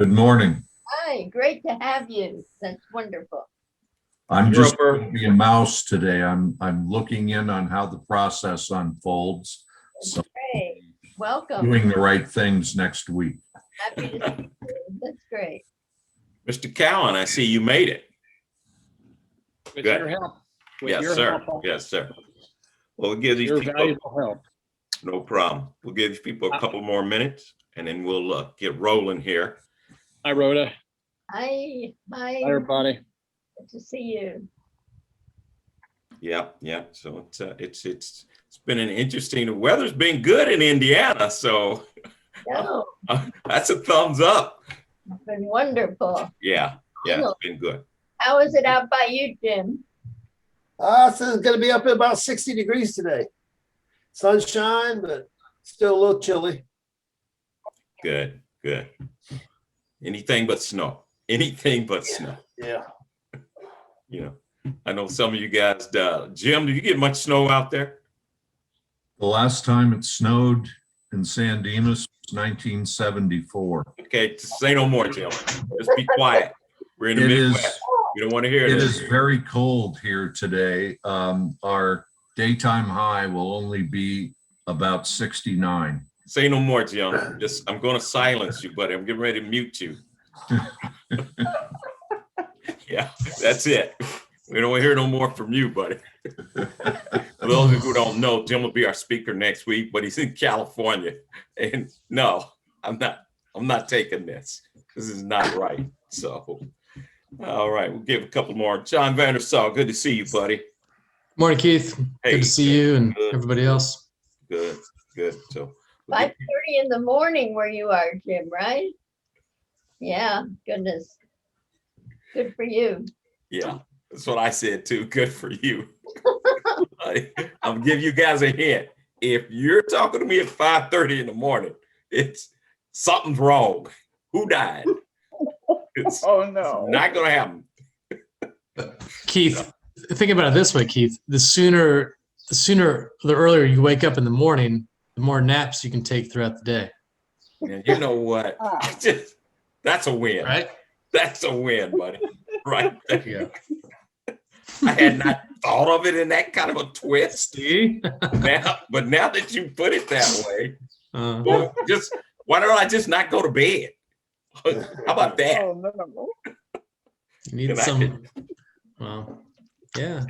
Good morning. Hi, great to have you. That's wonderful. I'm just going to be a mouse today. I'm looking in on how the process unfolds. So Great. Welcome. doing the right things next week. Happy to see you. That's great. Mr. Cowan, I see you made it. With Good. your help. With Yes, your sir. help, Yes, sir. Well, we'll give these your people, valuable help. no problem. We'll give these people a couple more minutes and then we'll get rolling here. Hi, Rhoda. Hi, Hi, everybody. good to see you. Yeah, yeah. So it's been an interesting, the weather's been good in Indiana. So No, that's a thumbs up. it's been wonderful. Yeah, it's been good. How is it out by you, Jim? So it's going to be up at about 60 degrees today. Sunshine, but still a little chilly. Good, good. Anything but snow. Anything but snow. Yeah. You know, I know some of you guys, Jim, do you get much snow out there? The last time it snowed in San Dimas was 1974. Okay, say no more, Jim. Just be quiet. We're in the Midwest. We don't want to hear It this. is very cold here today. Our daytime high will only be about 69. Say no more, Jim. I'm going to silence you, buddy. I'm getting ready to mute you. Yeah, that's it. We don't want to hear no more from you, buddy. For those of you who don't know, Jim will be our speaker next week, but he's in California. And no, I'm not taking this. This is not right. So, all right, we'll give a couple more. John Vandersall, good to see you, buddy. Morning, Keith. Hey, good to see you and good. everybody else. Good, good. So 5:30 in the morning where you are, Jim, right? Yeah, goodness. Good for you. yeah, that's what I said too. Good for you. I'm gonna give you guys a hint. If you're talking to me at 5:30 in the morning, it's something's wrong. Who died? It's no. not gonna happen. Keith, think about it this way, Keith. The earlier you wake up in the morning, the more naps you can take throughout the day. And you know what? That's a win. Right? That's a win, buddy. Right there. Yeah. I had not thought of it in that kind of a twist. See? But now that you put it that way, Uh, why don't I just not go to bed? How about that? Oh, no. you need Can I- some. Well, yeah.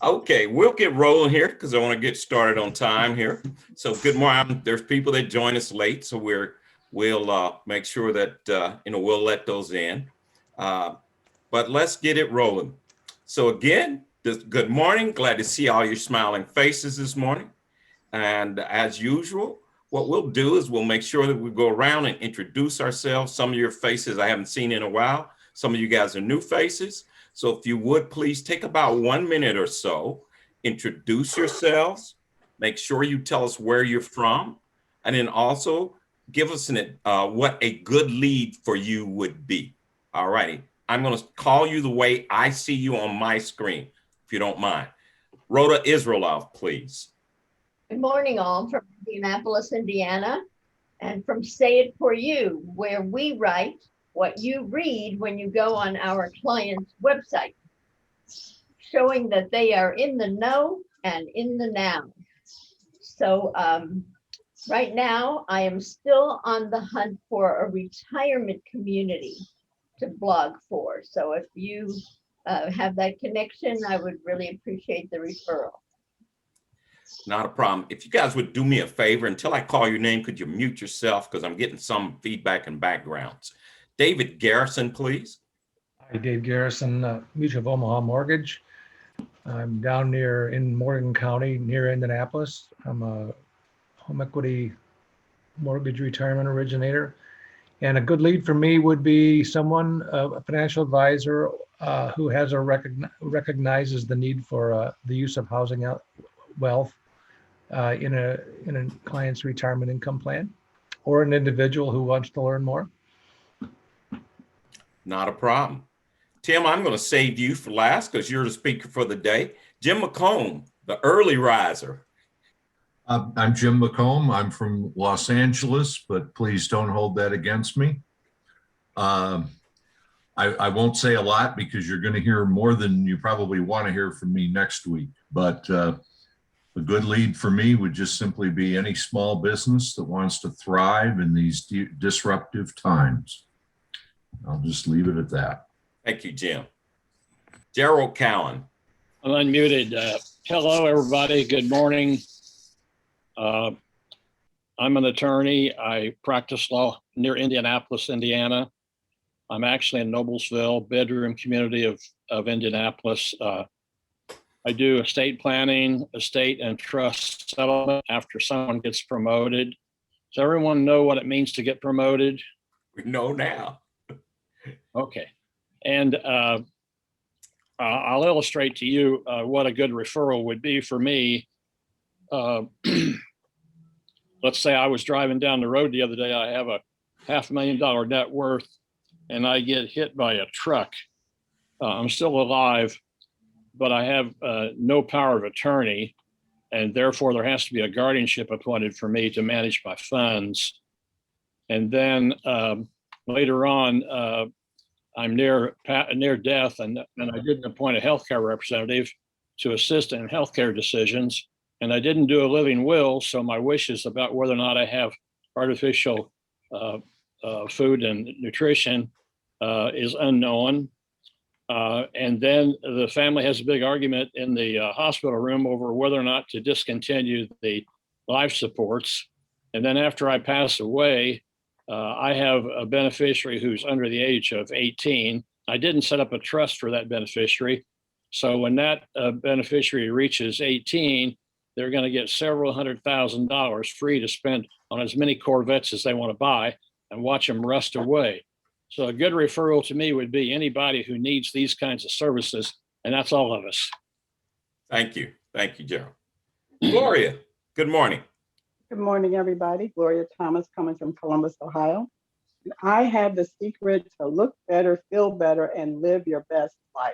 Okay, we'll get rolling here because I want to get started on time here. So good morning. There's people that join us late, so we'll make sure that we'll let those in. But let's get it rolling. So again, good morning. Glad to see all your smiling faces this morning. And as usual, what we'll do is we'll make sure that we go around and introduce ourselves. Some of your faces I haven't seen in a while. Some of you guys are new faces. So if you would please take about 1 minute or so, introduce yourselves, make sure you tell us where you're from, and then also give us what a good lead for you would be. All righty. I'm going to call you the way I see you on my screen, if you don't mind. Rhoda Israelov, please. Good morning, all from Indianapolis, Indiana, and from Say It For You, where we write what you read when you go on our client's website, showing that they are in the know and in the now. So right now, I am still on the hunt for a retirement community to blog for. So if you have that connection, I would really appreciate the referral. Not a problem. If you guys would do me a favor, until I call your name, could you mute yourself? Because I'm getting some feedback and backgrounds. David Garrison, please. Hi, Dave Garrison, Mutual of Omaha Mortgage. I'm down in Morgan County, near Indianapolis. I'm a home equity mortgage retirement originator. And a good lead for me would be someone, a financial advisor who has recognizes the need for the use of housing wealth in a client's retirement income plan, or an individual who wants to learn more. Not a problem. Tim, I'm going to save you for last because you're the speaker for the day. Jim McComb, the early riser. I'm Jim McComb. I'm from Los Angeles, but please don't hold that against me. I won't say a lot because you're going to hear more than you probably want to hear from me next week. But a good lead for me would just simply be any small business that wants to thrive in these disruptive times. I'll just leave it at that. Thank you, Jim. Gerald Cowan. I'm unmuted. Hello, everybody. Good morning. I'm an attorney. I practice law near Indianapolis, Indiana. I'm actually in Noblesville, bedroom community of Indianapolis. I do estate planning, estate and trust settlement after someone gets promoted. Does everyone know what it means to get promoted? We know now. Okay. And I'll illustrate to you what a good referral would be for me. Let's say I was driving down the road the other day. I have a $500,000 net worth and I get hit by a truck. I'm still alive, but I have no power of attorney, and therefore there has to be a guardianship appointed for me to manage my funds. And then later on, I'm near death, and I didn't appoint a healthcare representative to assist in healthcare decisions, and I didn't do a living will, so my wishes about whether or not I have artificial food and nutrition is unknown. And then the family has a big argument in the hospital room over whether or not to discontinue the life supports. And then after I pass away, I have a beneficiary who's under the age of 18. I didn't set up a trust for that beneficiary. So when that beneficiary reaches 18, they're going to get several $100,000 free to spend on as many Corvettes as they want to buy and watch them rust away. So a good referral to me would be anybody who needs these kinds of services, and that's all of us. Thank you. Thank you, Gerald. Gloria, good morning. Good morning, everybody. Gloria Thomas coming from Columbus, Ohio. And I have the secret to look better, feel better, and live your best life.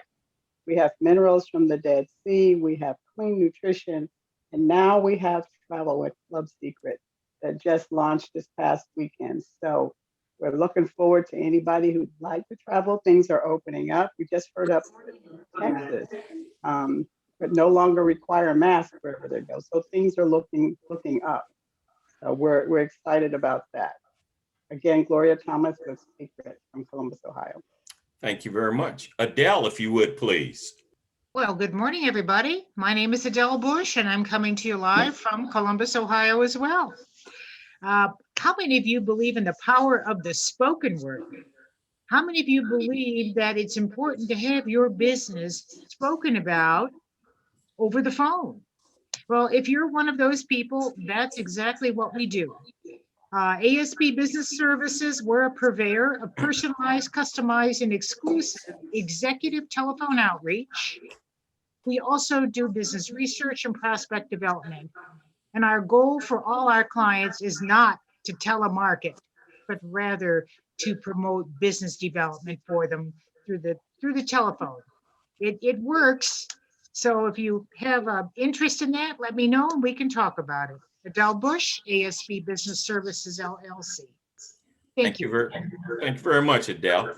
We have minerals from the Dead Sea, we have clean nutrition, and now we have travel with Club Secret that just launched this past weekend. So we're looking forward to anybody who'd like to travel. Things are opening up. We just heard up Texas, but no longer require a mask wherever they go. So things are looking up. So we're excited about that. Again, Gloria Thomas with Secret from Columbus, Ohio. Thank you very much. Adele, if you would, please. Well, good morning, everybody. My name is Adele Bush, and I'm coming to you live from Columbus, Ohio as well. How many of you believe in the power of the spoken word? How many of you believe that it's important to have your business spoken about over the phone? Well, if you're one of those people, that's exactly what we do. ASP Business Services, we're a purveyor of personalized, customized, and exclusive executive telephone outreach. We also do business research and prospect development. And our goal for all our clients is not to telemarket, but rather to promote business development for them through the telephone. It works. So if you have an interest in that, let me know and we can talk about it. Adele Bush, ASP Business Services, LLC. Thank you. Thank you very much, Adele.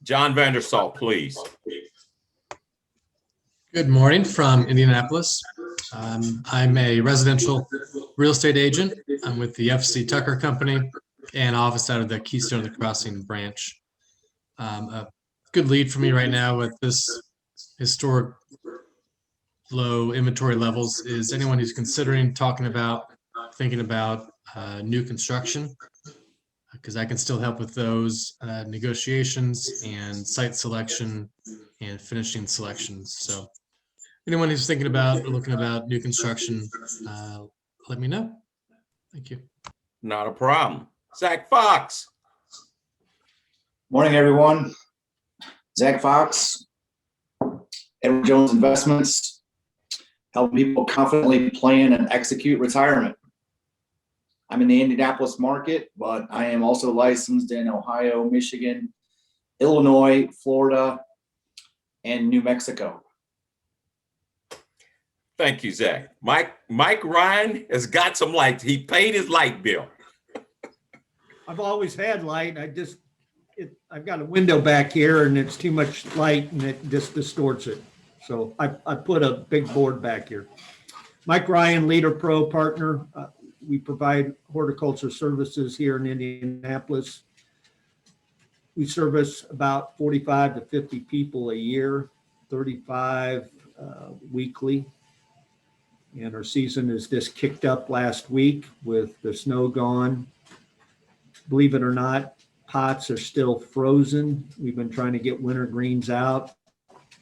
John Vandersall, please. Good morning from Indianapolis. I'm a residential real estate agent. I'm with the FC Tucker Company and office out of the Keystone of the Crossing branch. A good lead for me right now with this historic low inventory levels is anyone who's considering thinking about new construction, because I can still help with those negotiations and site selection and finishing selections. So anyone who's thinking about or looking about new construction, let me know. Thank you. Not a problem. Zach Fox. Morning, everyone. Zach Fox, Edward Jones Investments, helping people confidently plan and execute retirement. I'm in the Indianapolis market, but I am also licensed in Ohio, Michigan, Illinois, Florida, and New Mexico. Thank you, Zach. Mike Ryan has got some lights. He paid his light bill. I've always had light. I just I've got a window back here and it's too much light and it just distorts it. So I put a big board back here. Mike Ryan, Leader Pro partner. We provide horticulture services here in Indianapolis. We service about 45 to 50 people a year, 35 weekly. And our season is just kicked up last week with the snow gone. Believe it or not, pots are still frozen. We've been trying to get winter greens out.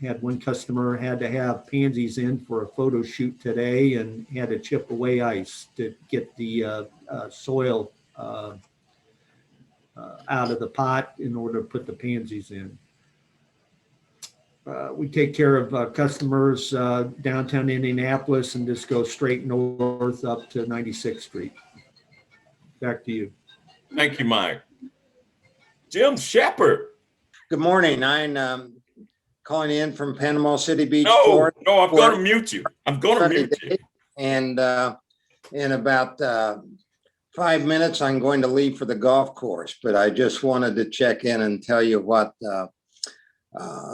Had one customer had to have pansies in for a photo shoot today and had to chip away ice to get the soil out of the pot in order to put the pansies in. We take care of customers downtown Indianapolis and just go straight north up to 96th Street. Back to you. Thank you, Mike. Jim Shepard. Good morning. I'm calling in from Panama City Beach, No, Florida. no, I'm going to mute you. I'm going to mute you. And in about 5 minutes, I'm going to leave for the golf course. But I just wanted to check in and tell you what a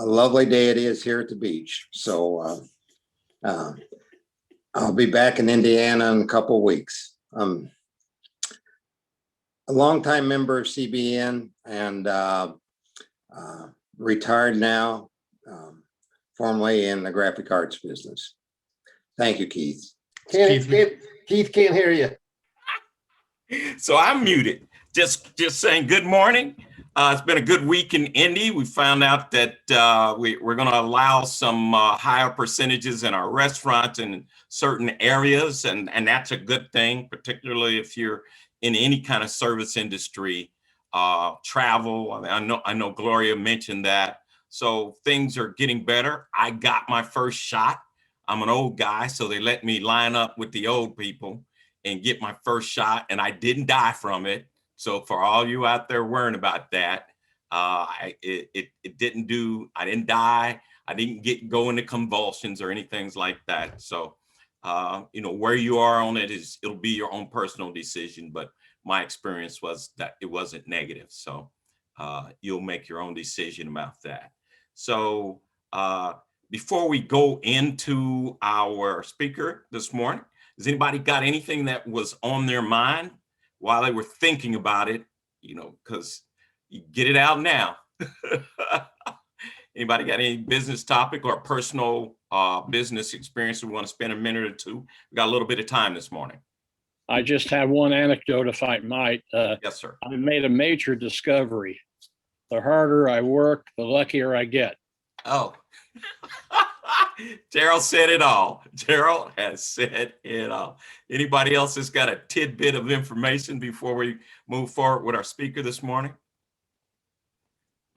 lovely day it is here at the beach. So I'll be back in Indiana in a couple of weeks. A longtime member of CBN and retired now, formerly in the graphic arts business. Thank you, Keith. Keith can't hear you. So I'm muted. Just saying good morning. It's been a good week in Indy. We found out that we're going to allow some higher percentages in our restaurants in certain areas, and that's a good thing, particularly if you're in any kind of service industry, travel. I know Gloria mentioned that. So things are getting better. I got my first shot. I'm an old guy, so they let me line up with the old people and get my first shot, and I didn't die from it. So for all you out there worrying about that, I didn't die. I didn't go into convulsions or anything like that. So, where you are on it it'll be your own personal decision. But my experience was that it wasn't negative. So you'll make your own decision about that. So before we go into our speaker this morning, has anybody got anything that was on their mind while they were thinking about it? Because you get it out now. Anybody got any business topic or personal business experience we want to spend a minute or two? We got a little bit of time this morning. I just have one anecdote, if I might. Yes, sir. I made a major discovery. The harder I work, the luckier I get. Oh, Gerald said it all. Gerald has said it all. Anybody else has got a tidbit of information before we move forward with our speaker this morning?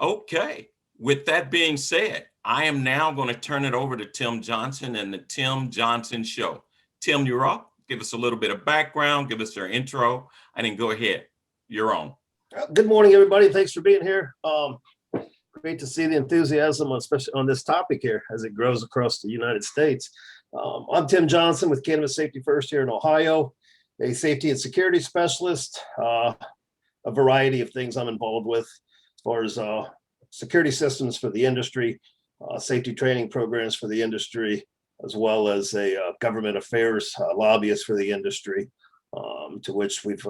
Okay. With that being said, I am now going to turn it over to Tim Johnson and the Tim Johnson Show. Tim, you're up. Give us a little bit of background. Give us your intro. And then go ahead. You're on. Good morning, everybody. Thanks for being here. Great to see the enthusiasm, especially on this topic here as it grows across the United States. I'm Tim Johnson with Cannabis Safety First here in Ohio, a safety and security specialist, a variety of things I'm involved with as far as security systems for the industry, safety training programs for the industry, as well as a government affairs lobbyist for the industry, to which we've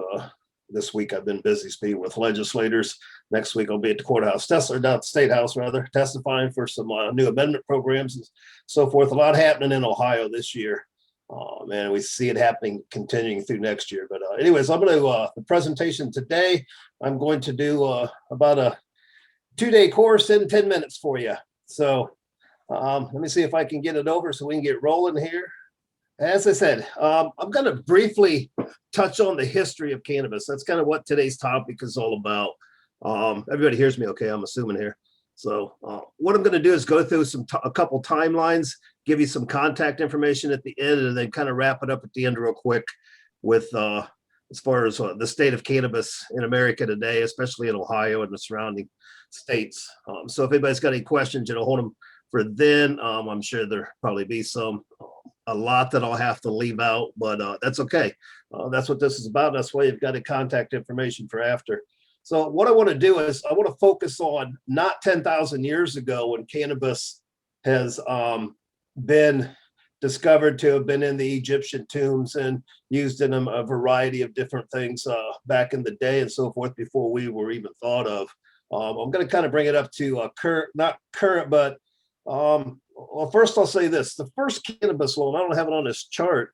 this week I've been busy speaking with legislators. Next week I'll be at the courthouse, the State House rather, testifying for some new amendment programs and so forth. A lot happening in Ohio this year, and we see it happening continuing through next year. But anyways, I'm going to the presentation today. I'm going to do about a 2-day course in 10 minutes for you. So let me see if I can get it over so we can get rolling here. As I said, I'm going to briefly touch on the history of cannabis. That's kind of what today's topic is all about. Everybody hears me okay, I'm assuming here. So what I'm going to do is go through a couple timelines, give you some contact information at the end, and then kind of wrap it up at the end real quick with as far as the state of cannabis in America today, especially in Ohio and the surrounding states. So if anybody's got any questions, hold them for then. I'm sure there'll probably be a lot that I'll have to leave out, but that's okay. That's what this is about. That's why you've got a contact information for after. So what I want to do is I want to focus on not 10,000 years ago when cannabis has been discovered to have been in the Egyptian tombs and used in a variety of different things back in the day and so forth before we were even thought of. I'm going to kind of bring it up to current, not current, but well, first I'll say this. The first cannabis law, and I don't have it on this chart,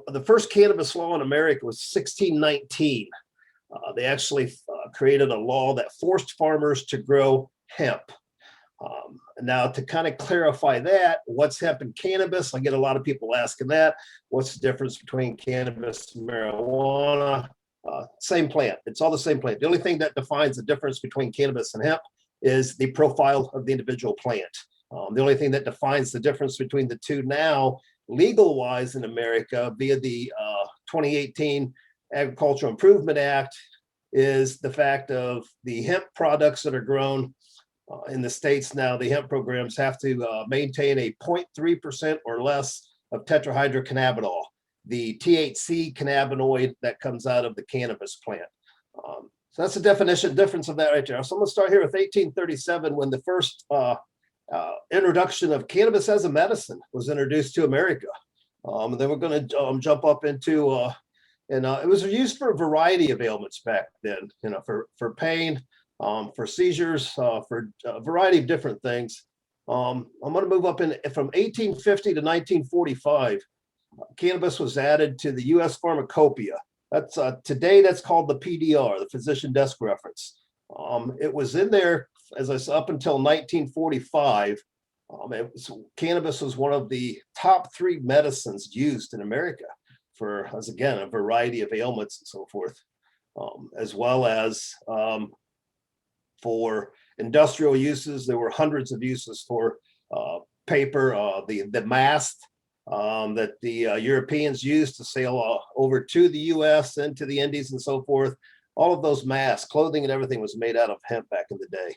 the first cannabis law in America was 1619. They actually created a law that forced farmers to grow hemp. Now, to kind of clarify that, what's hemp and cannabis? I get a lot of people asking that. What's the difference between cannabis and marijuana? Same plant. It's all the same plant. The only thing that defines the difference between cannabis and hemp is the profile of the individual plant. The only thing that defines the difference between the two now, legal-wise in America, via the 2018 Agricultural Improvement Act, is the fact of the hemp products that are grown in the states now. The hemp programs have to maintain a 0.3% or less of tetrahydrocannabinol, the THC cannabinoid that comes out of the cannabis plant. So that's the difference of that right there. So I'm going to start here with 1837, when the first introduction of cannabis as a medicine was introduced to America. Then we're going to jump up into, and it was used for a variety of ailments back then, for pain, for seizures, for a variety of different things. I'm going to move up from 1850 to 1945. Cannabis was added to the U.S. Pharmacopoeia. That's today that's called the PDR, the Physician Desk Reference. It was in there, as I said, up until 1945. Cannabis was one of the top 3 medicines used in America for, as again, a variety of ailments and so forth, as well as for industrial uses. There were hundreds of uses for paper, the mast that the Europeans used to sail over to the US and to the Indies and so forth. All of those masks, clothing and everything was made out of hemp back in the day.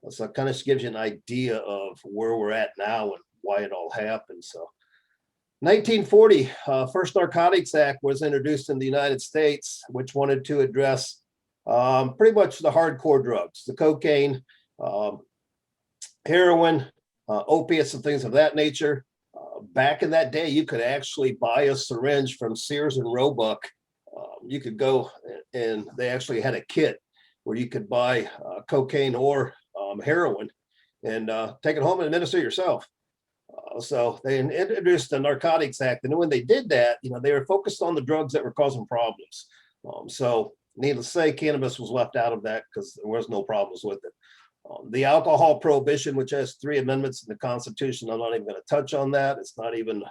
So it kind of gives you an idea of where we're at now and why it all happened. So 1940, first Narcotics Act was introduced in the United States, which wanted to address pretty much the hardcore drugs, the cocaine, heroin, opiates and things of that nature. Back in that day, you could actually buy a syringe from Sears and Roebuck. You could go, and they actually had a kit where you could buy cocaine or heroin and take it home and administer yourself. So they introduced the Narcotics Act, and when they did that, they were focused on the drugs that were causing problems. So needless to say, cannabis was left out of that because there was no problems with it. The alcohol prohibition, which has 3 amendments in the Constitution, I'm not even going to touch on that. It's not even,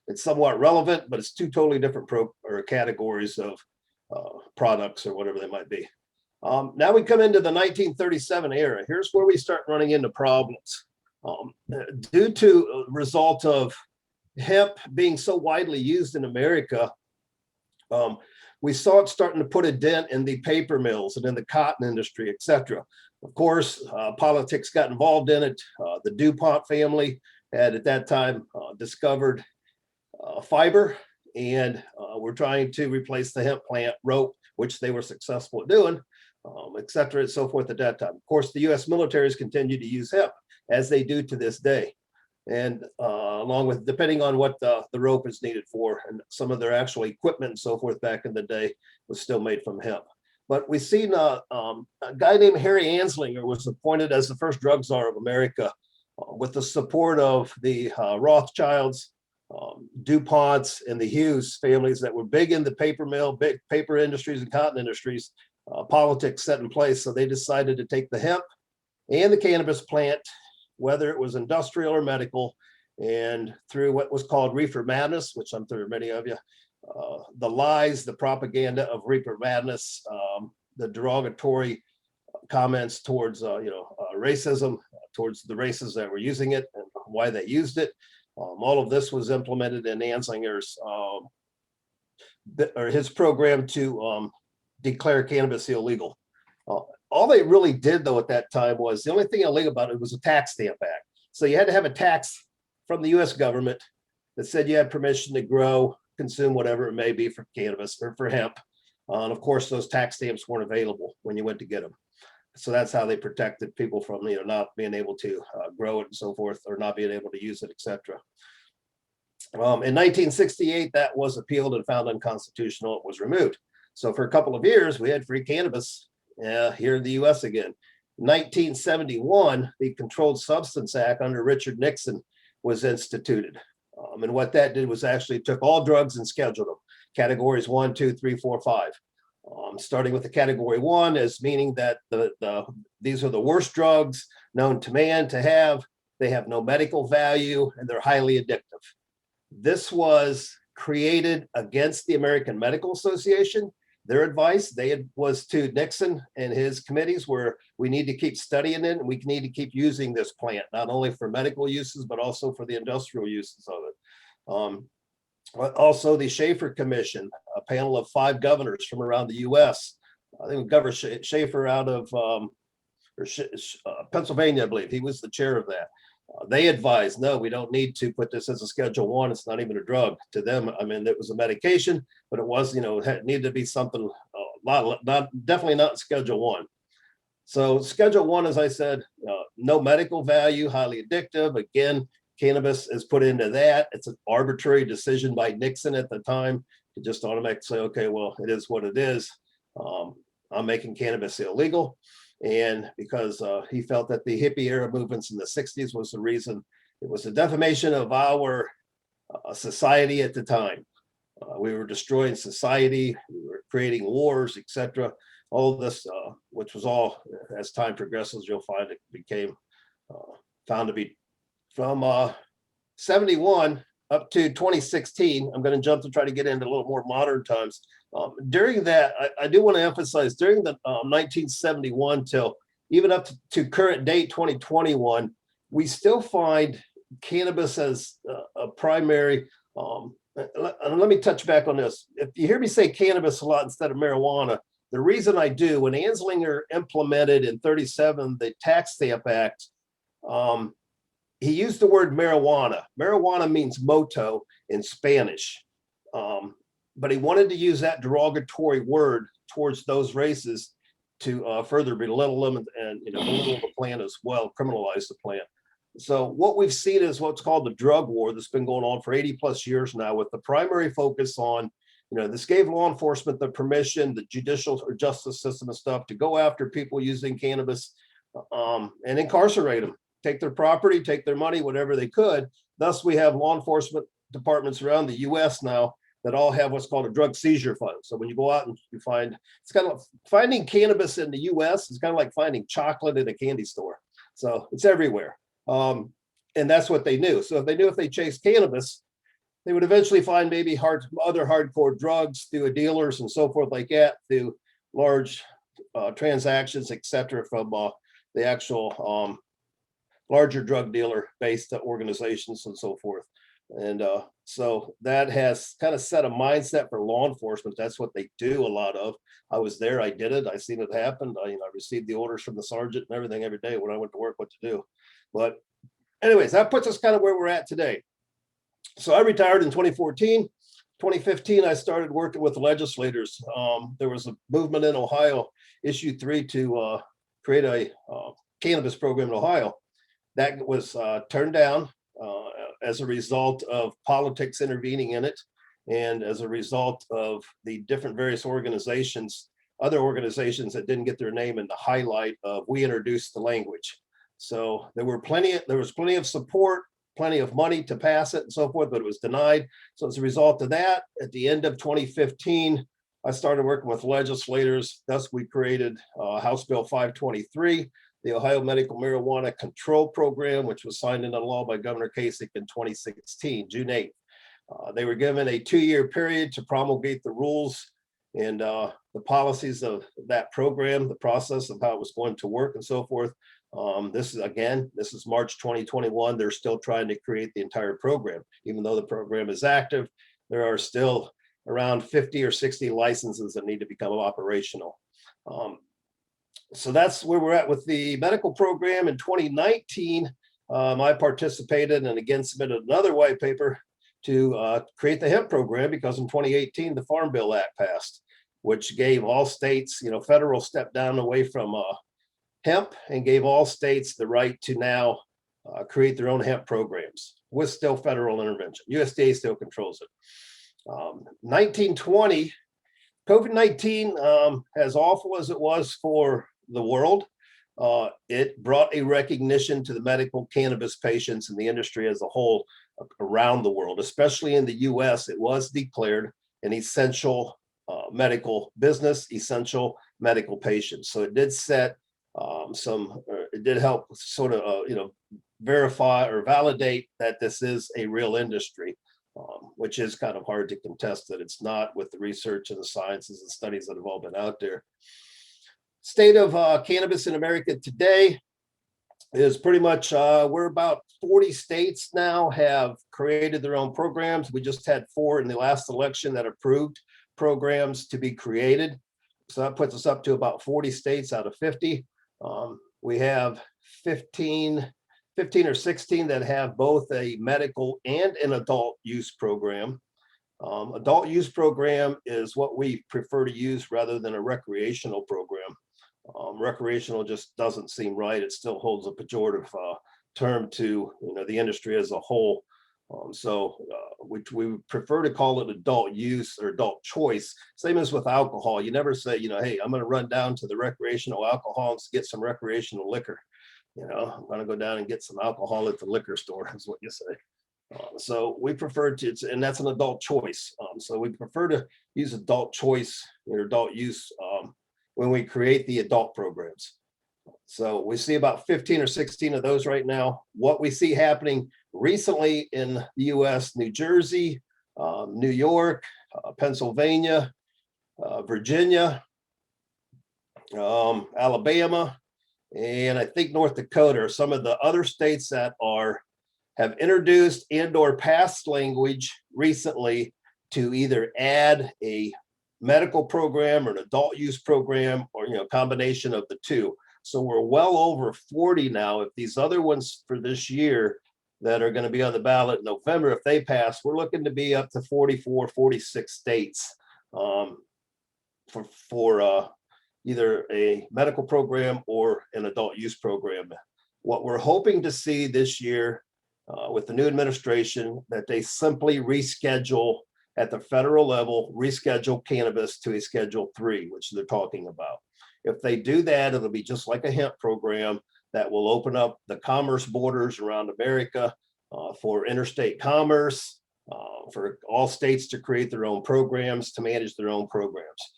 it's somewhat relevant, but it's 2 totally different categories of products or whatever they might be. Now we come into the 1937 era. Here's where we start running into problems. Due to a result of hemp being so widely used in America, we saw it starting to put a dent in the paper mills and in the cotton industry, etc. Of course, politics got involved in it. The DuPont family had at that time discovered fiber, and were trying to replace the hemp plant rope, which they were successful at doing, etc. and so forth at that time. Of course, the U.S. militaries continue to use hemp, as they do to this day. And along with, depending on what the rope is needed for, and some of their actual equipment and so forth back in the day was still made from hemp. But we've seen a guy named Harry Anslinger was appointed as the first drug czar of America with the support of the Rothschilds, DuPonts, and the Hughes families that were big in the paper mill, big paper industries and cotton industries. Politics set in place, so they decided to take the hemp and the cannabis plant, whether it was industrial or medical, and through what was called reefer madness, which I'm sure many of you, the lies, the propaganda of reefer madness, the derogatory comments towards racism, towards the races that were using it and why they used it. All of this was implemented in Anslinger's or his program to declare cannabis illegal. All they really did, though, at that time was, the only thing illegal about it was a tax stamp act. So you had to have a tax from the U.S. government that said you had permission to grow, consume whatever it may be for cannabis or for hemp. And of course, those tax stamps weren't available when you went to get them. So that's how they protected people from, not being able to grow it and so forth, or not being able to use it, etc. In 1968, that was appealed and found unconstitutional. It was removed. So for a couple of years, we had free cannabis here in the U.S. again. 1971, the Controlled Substance Act under Richard Nixon was instituted. And what that did was actually took all drugs and scheduled them, categories 1, 2, 3, 4, 5. Starting with the category 1 as meaning that these are the worst drugs known to man to have. They have no medical value and they're highly addictive. This was created against the American Medical Association. Their advice was to Nixon and his committees where we need to keep studying it and we need to keep using this plant, not only for medical uses, but also for the industrial uses of it. Also the Schaefer Commission, a panel of 5 governors from around the US. I think Governor Schaefer out of Pennsylvania, I believe. He was the chair of that. They advised, no, we don't need to put this as a Schedule 1. It's not even a drug to them. I mean, it was a medication, but it was, it needed to be something, definitely not Schedule 1. So Schedule 1, as I said, no medical value, highly addictive. Again, cannabis is put into that. It's an arbitrary decision by Nixon at the time to just automatically say, okay, well, it is what it is. I'm making cannabis illegal. And because he felt that the hippie era movements in the 60s was the reason, it was a defamation of our society at the time. We were destroying society, we were creating wars, etc. All of this, which was all, as time progresses, you'll find it became found to be from 71 up to 2016. I'm going to jump to try to get into a little more modern times. During that, I do want to emphasize during the 1971 till even up to current date 2021, we still find cannabis as a primary. Let me touch back on this. If you hear me say cannabis a lot instead of marijuana, the reason I do, when Anslinger implemented in 37 the Tax Stamp Act, he used the word marijuana. Marijuana means moto in Spanish. But he wanted to use that derogatory word towards those races to further belittle them and belittle the plant as well, criminalize the plant. So what we've seen is what's called the drug war that's been going on for 80 plus years now, with the primary focus on, this gave law enforcement the permission, the judicial or justice system and stuff to go after people using cannabis and incarcerate them, take their property, take their money, whatever they could. Thus, we have law enforcement departments around the US now that all have what's called a drug seizure fund. So when you go out and you find, it's kind of finding cannabis in the US is kind of like finding chocolate in a candy store. So it's everywhere. And that's what they knew. So if they knew if they chased cannabis, they would eventually find maybe other hardcore drugs through dealers and so forth like that, through large transactions, etc., from the actual larger drug dealer based organizations and so forth. And so that has kind of set a mindset for law enforcement. That's what they do a lot of. I was there, I did it, I seen it happen. I received the orders from the sergeant and everything every day when I went to work what to do. But anyways, that puts us kind of where we're at today. So I retired in 2014. 2015, I started working with legislators. There was a movement in Ohio, issue 3, to create a cannabis program in Ohio. That was turned down as a result of politics intervening in it, and as a result of the different various organizations, other organizations that didn't get their name in the highlight of we introduced the language. So there was plenty of support, plenty of money to pass it and so forth, but it was denied. So as a result of that, at the end of 2015, I started working with legislators. Thus, we created House Bill 523, the Ohio Medical Marijuana Control Program, which was signed into law by Governor Kasich in 2016, June 8th. They were given a 2-year period to promulgate the rules and the policies of that program, the process of how it was going to work and so forth. This is March 2021. They're still trying to create the entire program. Even though the program is active, there are still around 50 or 60 licenses that need to become operational. So that's where we're at with the medical program. In 2019, I participated and again submitted another white paper to create the hemp program, because in 2018, the Farm Bill Act passed. which gave all states, federal stepped down away from hemp and gave all states the right to now create their own hemp programs with still federal intervention. USDA still controls it. 1920, COVID-19, as awful as it was for the world, it brought a recognition to the medical cannabis patients and the industry as a whole around the world, especially in the US. It was declared an essential medical business, essential medical patients. So it did set it did help sort of, verify or validate that this is a real industry, which is kind of hard to contest that it's not with the research and the sciences and studies that have all been out there. State of cannabis in America today is pretty much, we're about 40 states now have created their own programs. We just had 4 in the last election that approved programs to be created. So that puts us up to about 40 states out of 50. We have 15 or 16 that have both a medical and an adult use program. Adult use program is what we prefer to use rather than a recreational program. Recreational just doesn't seem right. It still holds a pejorative term to the industry as a whole. We prefer to call it adult use or adult choice. Same as with alcohol. You never say, hey, I'm going to run down to the recreational alcohol and get some recreational liquor. I'm going to go down and get some alcohol at the liquor store, is what you say. So we prefer to, and that's an adult choice. So we prefer to use adult choice or adult use when we create the adult programs. So we see about 15 or 16 of those right now. What we see happening recently in the US, New Jersey, New York, Pennsylvania, Virginia, Alabama, and I think North Dakota are some of the other states that have introduced and or passed language recently to either add a medical program or an adult use program or combination of the two. So we're well over 40 now. If these other ones for this year that are going to be on the ballot in November, if they pass, we're looking to be up to 44, 46 states for either a medical program or an adult use program. What we're hoping to see this year with the new administration, that they simply reschedule at the federal level, reschedule cannabis to a Schedule 3, which they're talking about. If they do that, it'll be just like a hemp program that will open up the commerce borders around America for interstate commerce, for all states to create their own programs, to manage their own programs.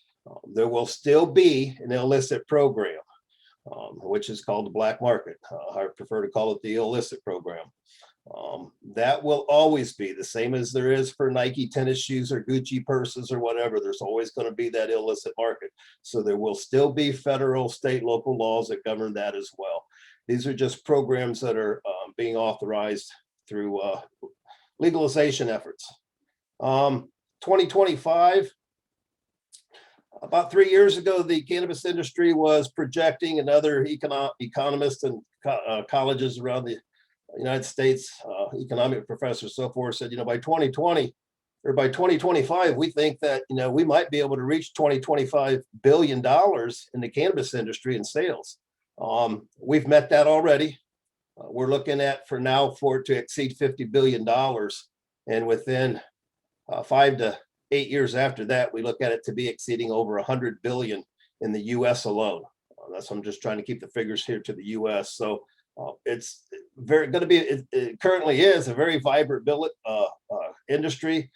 There will still be an illicit program, which is called the black market. I prefer to call it the illicit program. That will always be the same as there is for Nike tennis shoes or Gucci purses or whatever. There's always going to be that illicit market. So there will still be federal, state, local laws that govern that as well. These are just programs that are being authorized through legalization efforts. 2025, about 3 years ago, the cannabis industry was projecting, and other economists and colleges around the United States, economic professors, so forth, said, by 2020 or by 2025, we think that, we might be able to reach $25 billion in the cannabis industry in sales. We've met that already. We're looking at for it to exceed $50 billion. And within 5 to 8 years after that, we look at it to be exceeding over 100 billion in the US alone. I'm just trying to keep the figures here to the US. So it's it currently is a very vibrant industry.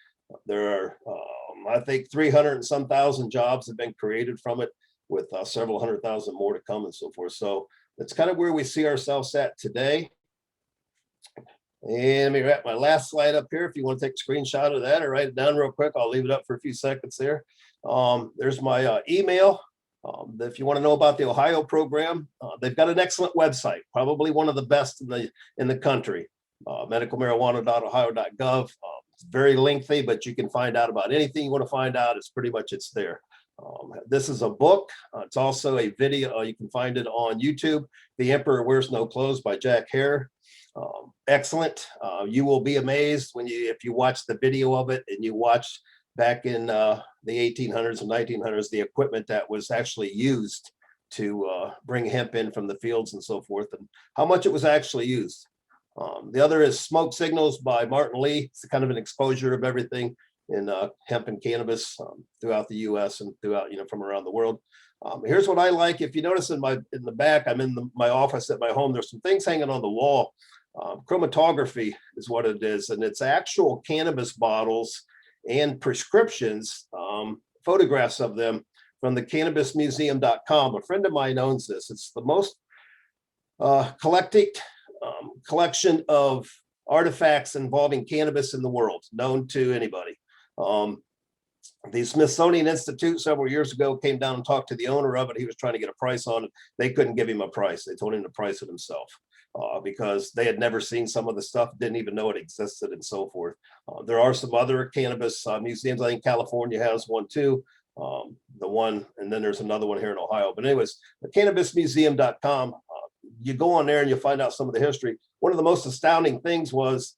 There are, I think 300 and some thousand jobs have been created from it, with several 100,000 more to come and so forth. So that's kind of where we see ourselves at today. And let me wrap my last slide up here. If you want to take a screenshot of that or write it down real quick, I'll leave it up for a few seconds there. There's my email. If you want to know about the Ohio program, they've got an excellent website, probably one of the best in the country, medicalmarijuana.ohio.gov. It's very lengthy, but you can find out about anything you want to find out. It's there. This is a book. It's also a video. You can find it on YouTube. The Emperor Wears No Clothes by Jack Hare. Excellent. You will be amazed if you watch the video of it and you watch back in the 1800s and 1900s, the equipment that was actually used to bring hemp in from the fields and so forth, and how much it was actually used. The other is Smoke Signals by Martin Lee. It's kind of an exposure of everything in hemp and cannabis throughout the U.S. and throughout, from around the world. Here's what I like. If you notice in the back, I'm in my office at my home. There's some things hanging on the wall. Chromatography is what it is, and it's actual cannabis bottles and prescriptions, photographs of them from the cannabismuseum.com. A friend of mine owns this. It's the most collection of artifacts involving cannabis in the world, known to anybody. The Smithsonian Institute several years ago came down and talked to the owner of it. He was trying to get a price on it. They couldn't give him a price. They told him to price it himself because they had never seen some of the stuff, didn't even know it existed and so forth. There are some other cannabis museums. I think California has one too. And then there's another one here in Ohio. But anyways, the cannabismuseum.com, you go on there and you'll find out some of the history. One of the most astounding things was,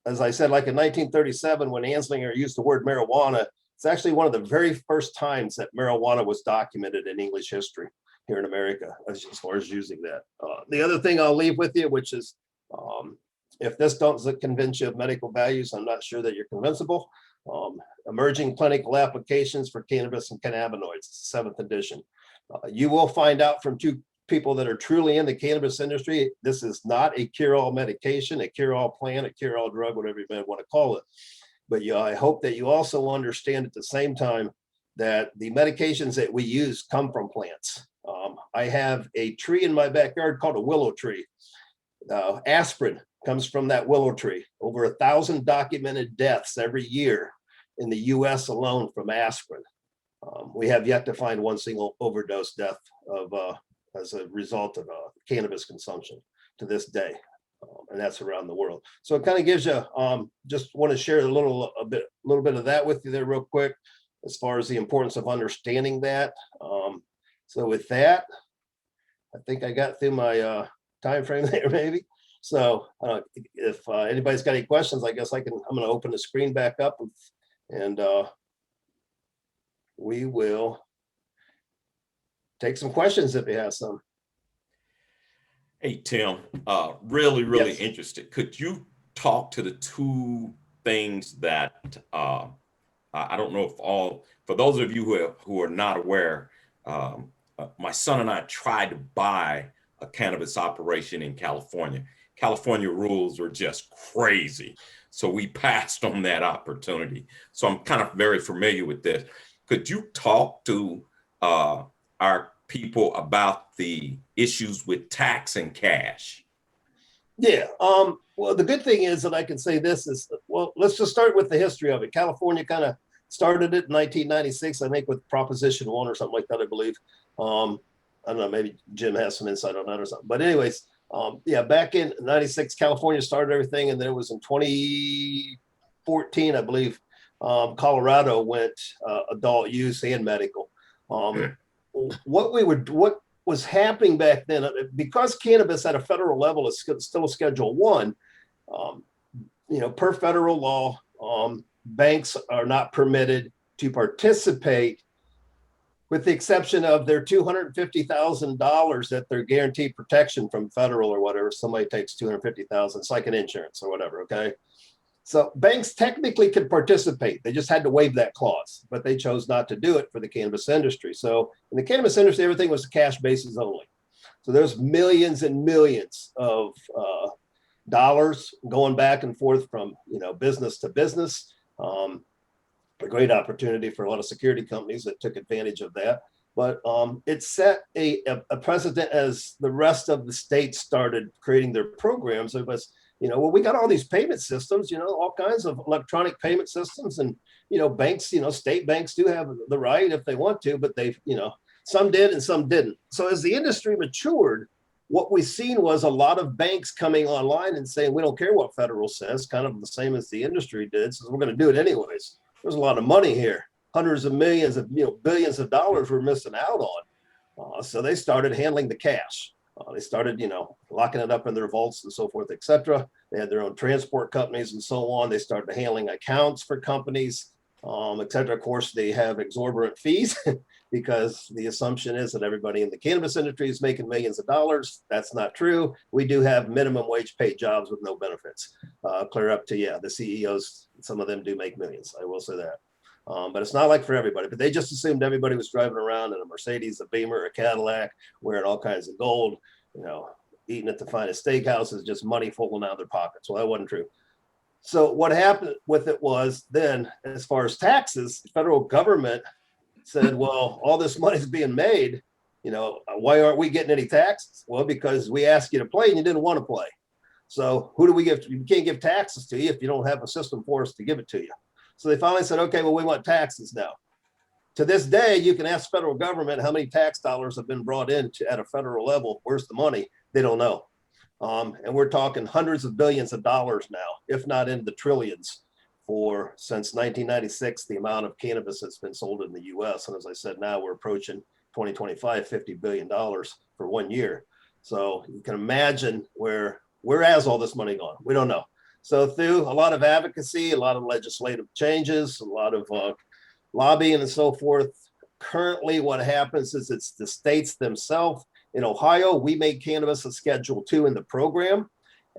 as I said, like in 1937, when Anslinger used the word marijuana, it's actually one of the very first times that marijuana was documented in English history here in America, as far as using that. The other thing I'll leave with you, which is, if this doesn't convince you of medical values, I'm not sure that you're convincible. Emerging Clinical Applications for Cannabis and Cannabinoids, 7th edition. You will find out from two people that are truly in the cannabis industry, this is not a cure-all medication, a cure-all plant, a cure-all drug, whatever you may want to call it. But I hope that you also understand at the same time that the medications that we use come from plants. I have a tree in my backyard called a willow tree. Aspirin comes from that willow tree. Over 1,000 documented deaths every year in the US alone from aspirin. We have yet to find one single overdose death as a result of cannabis consumption to this day. And that's around the world. So it kind of gives you, just want to share a little bit of that with you there real quick, as far as the importance of understanding that. So with that, I think I got through my time frame there maybe. So if anybody's got any questions, I guess I'm going to open the screen back up and we will take some questions if you have some. Hey, Tim, really Yes. interested. Could you talk to the two things that I don't know if for those of you who are not aware, my son and I tried to buy a cannabis operation in California. California rules are just crazy. So we passed on that opportunity. So I'm kind of very familiar with this. Could you talk to our people about the issues with tax and cash? Yeah. Well, the good thing is that I can say this is, well, let's just start with the history of it. California kind of started it in 1996, I think, with Prohibition 1 or something like that, I believe. I don't know, maybe Jim has some insight on that or something. But anyways, yeah, back in 96, California started everything. And then it was in 2014, I believe, Colorado went adult use and medical. What was happening back then, because cannabis at a federal level is still a Schedule 1, per federal law, banks are not permitted to participate, with the exception of their $250,000 that they're guaranteed protection from federal or whatever. Somebody takes $250,000, it's like an insurance or whatever, okay? So banks technically could participate. They just had to waive that clause, but they chose not to do it for the cannabis industry. So in the cannabis industry, everything was cash basis only. So there's millions and millions of dollars going back and forth from business to business. A great opportunity for a lot of security companies that took advantage of that. But it set a precedent as the rest of the states started creating their programs. It was, well, we got all these payment systems, all kinds of electronic payment systems, and, banks, state banks do have the right if they want to, but they, some did and some didn't. So as the industry matured, what we've seen was a lot of banks coming online and saying, we don't care what federal says, kind of the same as the industry did. So we're going to do it anyways. There's a lot of money here, hundreds of millions of, billions of dollars we're missing out on. So they started handling the cash. They started, locking it up in their vaults and so forth, etc. They had their own transport companies and so on. They started handling accounts for companies. et cetera. Of course, they have exorbitant fees because the assumption is that everybody in the cannabis industry is making millions of dollars. That's not true. We do have minimum wage paid jobs with no benefits. Clear up to, yeah, the CEOs, some of them do make millions. I will say that. But it's not like for everybody, but they just assumed everybody was driving around in a Mercedes, a Beamer, a Cadillac, wearing all kinds of gold, you know, eating at the finest steakhouses, just money falling out of their pockets. Well, that wasn't true. So what happened with it was then, as far as taxes, the federal government said, well, all this money's being made, you know, why aren't we getting any taxes? Well, because we asked you to play and you didn't want to play. So who do we give? You can't give taxes to you if you don't have a system for us to give it to you. So they finally said, okay, well, we want taxes now. To this day, you can ask federal government how many tax dollars have been brought in at a federal level. Where's the money? They don't know. And we're talking hundreds of billions of dollars now, if not in the trillions, for since 1996, the amount of cannabis that's been sold in the US. And as I said, now we're approaching 2025, $50 billion for 1 year. So you can imagine where has all this money gone? We don't know. So through a lot of advocacy, a lot of legislative changes, a lot of lobbying and so forth, currently what happens is it's the states themselves. In Ohio, we made cannabis a Schedule II in the program.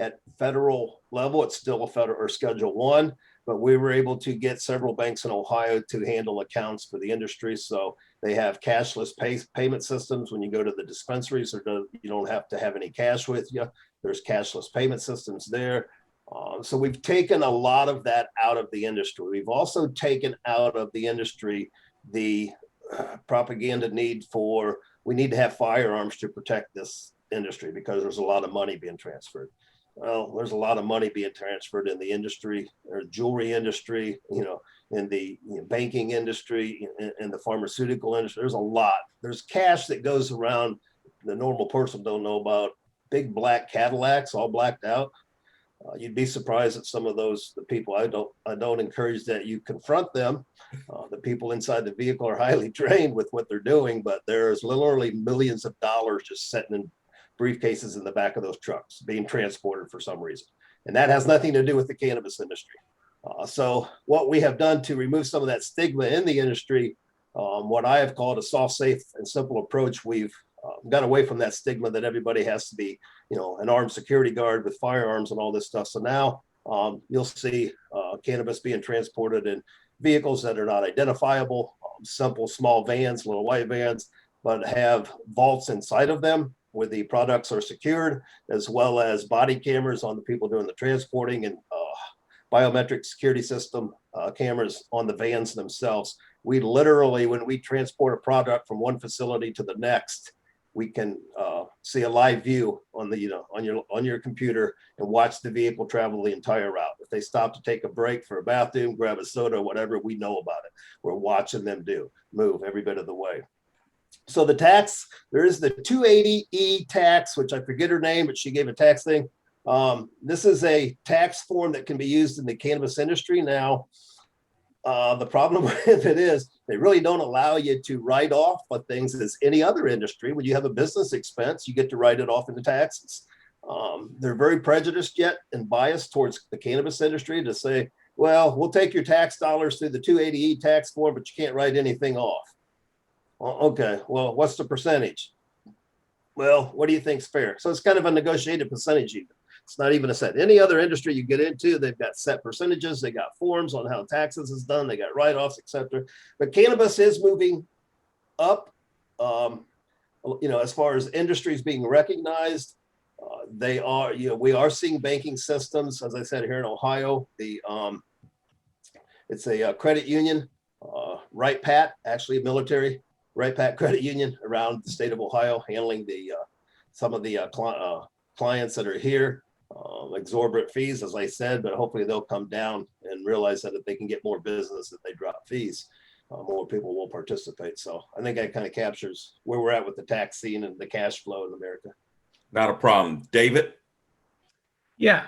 At federal level, it's still a federal or Schedule I, but we were able to get several banks in Ohio to handle accounts for the industry. So they have cashless payment systems. When you go to the dispensaries, you don't have to have any cash with you. There's cashless payment systems there. So we've taken a lot of that out of the industry. We've also taken out of the industry the propaganda need for, we need to have firearms to protect this industry because there's a lot of money being transferred. Well, there's a lot of money being transferred in the industry, or jewelry industry, you know, in the banking industry, in the pharmaceutical industry. There's a lot. There's cash that goes around the normal person don't know about. Big black Cadillacs, all blacked out. You'd be surprised at some of the people. I don't encourage that you confront them. The people inside the vehicle are highly trained with what they're doing, but there's literally millions of dollars just sitting in briefcases in the back of those trucks being transported for some reason. And that has nothing to do with the cannabis industry. So what we have done to remove some of that stigma in the industry, what I have called a soft, safe, and simple approach, we've got away from that stigma that everybody has to be, you know, an armed security guard with firearms and all this stuff. So now you'll see cannabis being transported in vehicles that are not identifiable, simple small vans, little white vans, but have vaults inside of them where the products are secured, as well as body cameras on the people doing the transporting and biometric security system cameras on the vans themselves. We literally, when we transport a product from one facility to the next, we can see a live view on the, on your computer and watch the vehicle travel the entire route. If they stop to take a break for a bathroom, grab a soda, whatever, we know about it. We're watching them move every bit of the way. So the tax, there is the 280E tax, which I forget her name, but she gave a tax thing. This is a tax form that can be used in the cannabis industry now. The problem with it is they really don't allow you to write off what things as any other industry. When you have a business expense, you get to write it off into taxes. They're very prejudiced yet and biased towards the cannabis industry to say, well, we'll take your tax dollars through the 280E tax form, but you can't write anything off. Well, okay, well, what's the percentage? Well, what do you think's fair? So it's kind of a negotiated percentage even. It's not even a set. Any other industry you get into, they've got set percentages, they got forms on how taxes is done, they got write-offs, etc. But cannabis is moving up. As far as industries being recognized, they are. We are seeing banking systems, as I said here in Ohio. It's a credit union, Right Pat, actually a military Right Pat credit union around the state of Ohio, handling some of the clients that are here. Exorbitant fees, as I said, but hopefully they'll come down and realize that if they can get more business, if they drop fees, more people will participate. So I think that kind of captures where we're at with the tax scene and the cash flow in America. Not a problem. David? Yeah,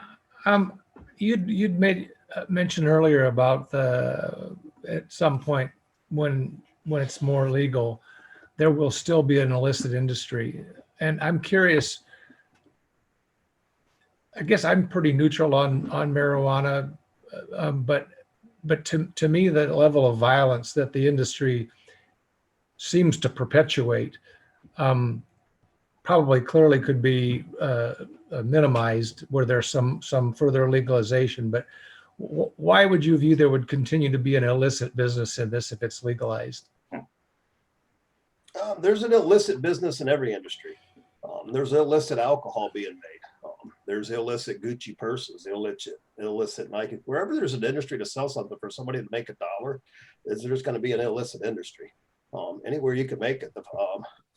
you'd made mention earlier about at some point when it's more legal, there will still be an illicit industry. And I'm curious, I guess I'm pretty neutral on marijuana, but but to me, the level of violence that the industry seems to perpetuate probably clearly could be minimized where there's some further legalization. But why would you view there would continue to be an illicit business in this if it's legalized? There's an illicit business in every industry. There's illicit alcohol being made. There's illicit Gucci purses, illicit Nike. Wherever there's an industry to sell something for somebody to make $1, there's going to be an illicit industry. Anywhere you can make it. The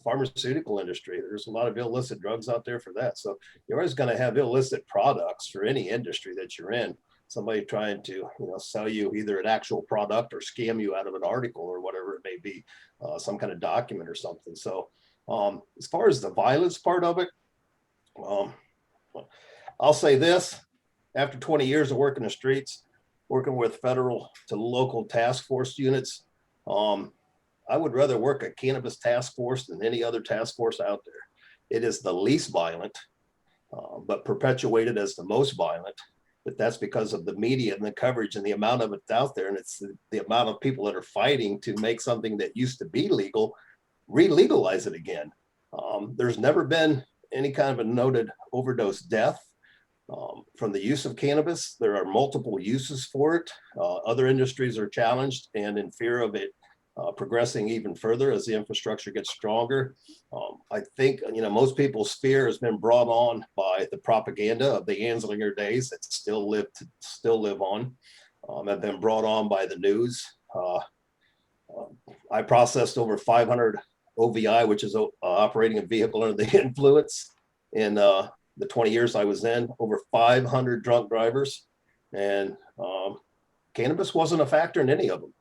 pharmaceutical industry, there's a lot of illicit drugs out there for that. So you're always going to have illicit products for any industry that you're in. Somebody trying to, sell you either an actual product or scam you out of an article or whatever it may be, some kind of document or something. So as far as the violence part of it, I'll say this: after 20 years of working the streets, working with federal to local task force units, I would rather work a cannabis task force than any other task force out there. It is the least violent, but perpetuated as the most violent. But that's because of the media and the coverage and the amount of it out there. And it's the amount of people that are fighting to make something that used to be legal, re-legalize it again. There's never been any kind of a noted overdose death from the use of cannabis. There are multiple uses for it. Other industries are challenged and in fear of it progressing even further as the infrastructure gets stronger. I think, most people's fear has been brought on by the propaganda of the Anslinger days that still live on, have been brought on by the news. I processed over 500 OVI, which is operating a vehicle under the influence, in the 20 years I was in, over 500 drunk drivers, and cannabis wasn't a factor in any of them.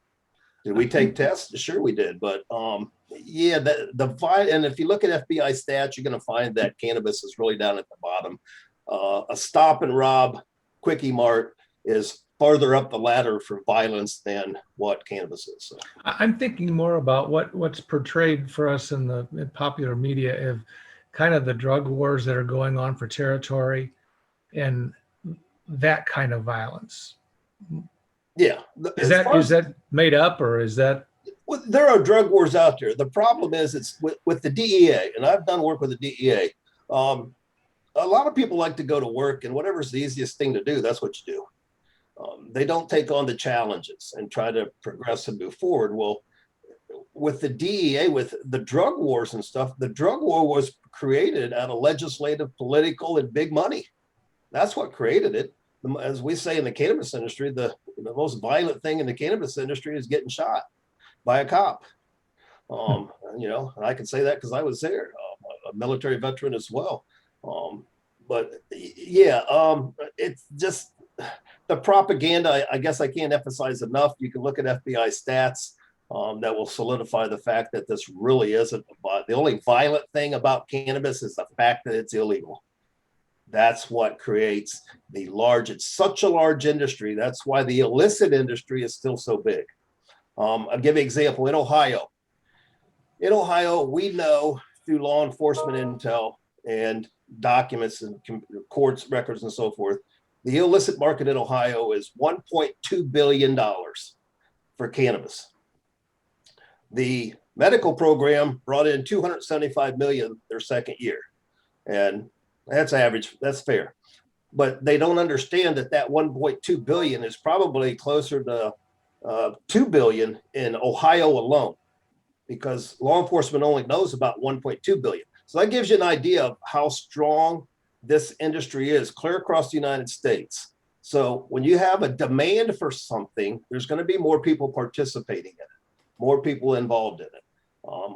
Did we take tests? Sure we did. But yeah, and if you look at FBI stats, you're going to find that cannabis is really down at the bottom. A stop and rob quickie mart is farther up the ladder for violence than what cannabis is. So. I'm thinking more about what's portrayed for us in the popular media of kind of the drug wars that are going on for territory and that kind of violence. Yeah. Is that made up, or is that? Well, there are drug wars out there. The problem is it's with the DEA, and I've done work with the DEA. A lot of people like to go to work, and whatever's the easiest thing to do, that's what you do. They don't take on the challenges and try to progress and move forward. Well, with the DEA, with the drug wars and stuff, the drug war was created out of legislative, political, and big money. That's what created it. As we say in the cannabis industry, the most violent thing in the cannabis industry is getting shot by a cop. And I can say that because I was there, a military veteran as well. But yeah, it's just the propaganda. I guess I can't emphasize enough. You can look at FBI stats that will solidify the fact that this really isn't. The only violent thing about cannabis is the fact that it's illegal. That's what creates it's such a large industry. That's why the illicit industry is still so big. I'll give you an example. In Ohio, we know through law enforcement intel and documents and courts records and so forth, the illicit market in Ohio is $1.2 billion for cannabis. The medical program brought in $275 million their second year. And that's average. That's fair. But they don't understand that 1.2 billion is probably closer to 2 billion in Ohio alone, because law enforcement only knows about 1.2 billion. So that gives you an idea of how strong this industry is clear across the United States. So when you have a demand for something, there's going to be more people participating in it, more people involved in it.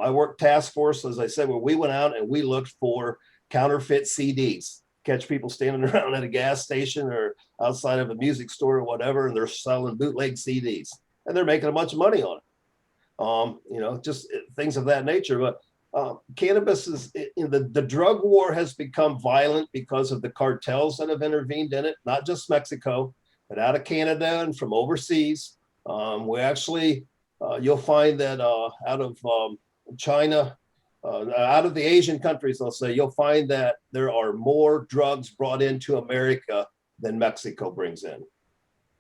I worked task force, as I said, where we went out and we looked for counterfeit CDs, catch people standing around at a gas station or outside of a music store or whatever, and they're selling bootleg CDs and they're making a bunch of money on it. Just things of that nature. But cannabis is, the drug war has become violent because of the cartels that have intervened in it, not just Mexico, but out of Canada and from overseas. We actually, you'll find that out of China, out of the Asian countries, I'll say, you'll find that there are more drugs brought into America than Mexico brings in.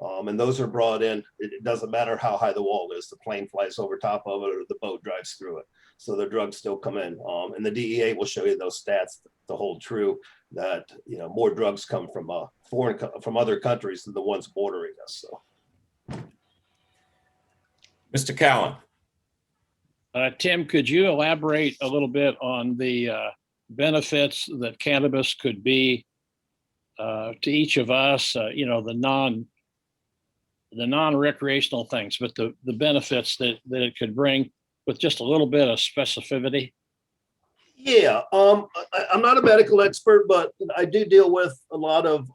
And those are brought in. It doesn't matter how high the wall is. The plane flies over top of it or the boat drives through it. So the drugs still come in. And the DEA will show you those stats to hold true that, you know, more drugs come from from other countries than the ones bordering us. So. Mr. Cowan. Tim, could you elaborate a little bit on the benefits that cannabis could be to each of us? You know, the non-recreational things, but the benefits that it could bring with just a little bit of specificity. Yeah, I'm not a medical expert, but I do deal with a lot of